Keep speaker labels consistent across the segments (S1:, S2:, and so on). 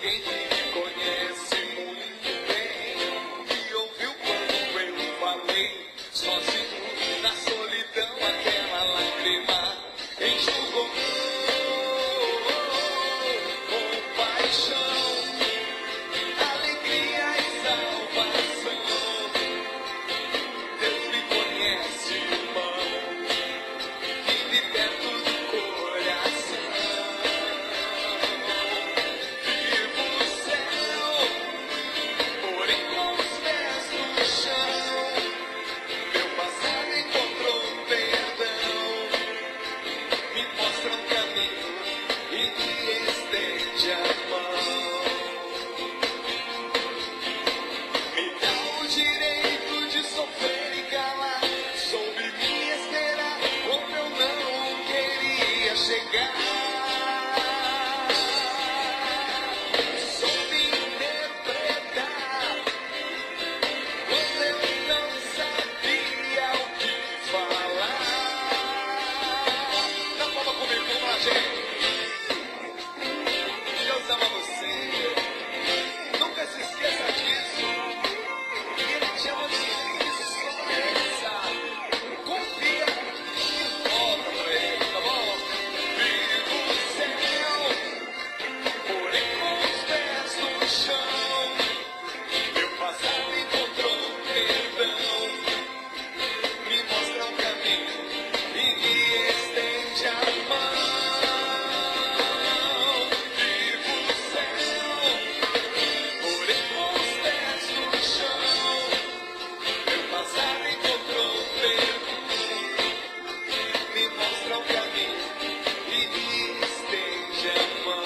S1: alguém que me conhece muito bem, que ouviu quando eu falei, sozinho na solidão, aquela lágrima enxugou com paixão, alegria e salvação. Deus me conhece, irmão, e liberto do coração. Vivo o céu, porém com os pés no chão. Meu passado encontrou perdão, me mostra um caminho e me estende a mão. Me dá o direito de sofrer e calar, soube me esperar como eu não queria chegar. Soube interpretar quando eu não sabia o que falar. Dá palma comigo, vamos lá, gente. Deus ama você. Nunca se esqueça disso. E Ele te ama de esperança. Confia e volta pra Ele, tá bom? Vivo o céu, porém com os pés no chão. Meu passado encontrou perdão, me mostra um caminho e me estende a mão. Vivo o céu, porém com os pés no chão. Meu passado encontrou perdão, me mostra um caminho e me estende a mão.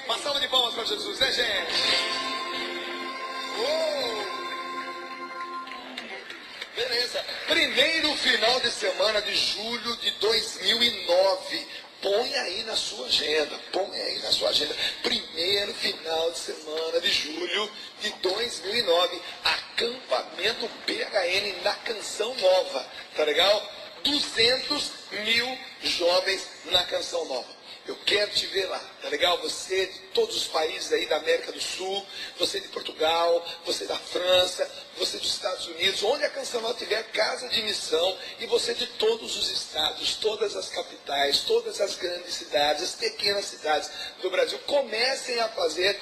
S1: Uma salva de palmas para Jesus, né, gente? Beleza. Primeiro final de semana de julho de 2009. Põe aí na sua agenda. Põe aí na sua agenda. Primeiro final de semana de julho de 2009. Acampamento PHN na Canção Nova. Tá legal? 200 mil jovens na Canção Nova. Eu quero te ver lá, tá legal? Você de todos os países aí da América do Sul, você de Portugal, você da França, você dos Estados Unidos, onde a Canção Nova tiver casa de missão, e você de todos os estados, todas as capitais, todas as grandes cidades, as pequenas cidades do Brasil, comecem a fazer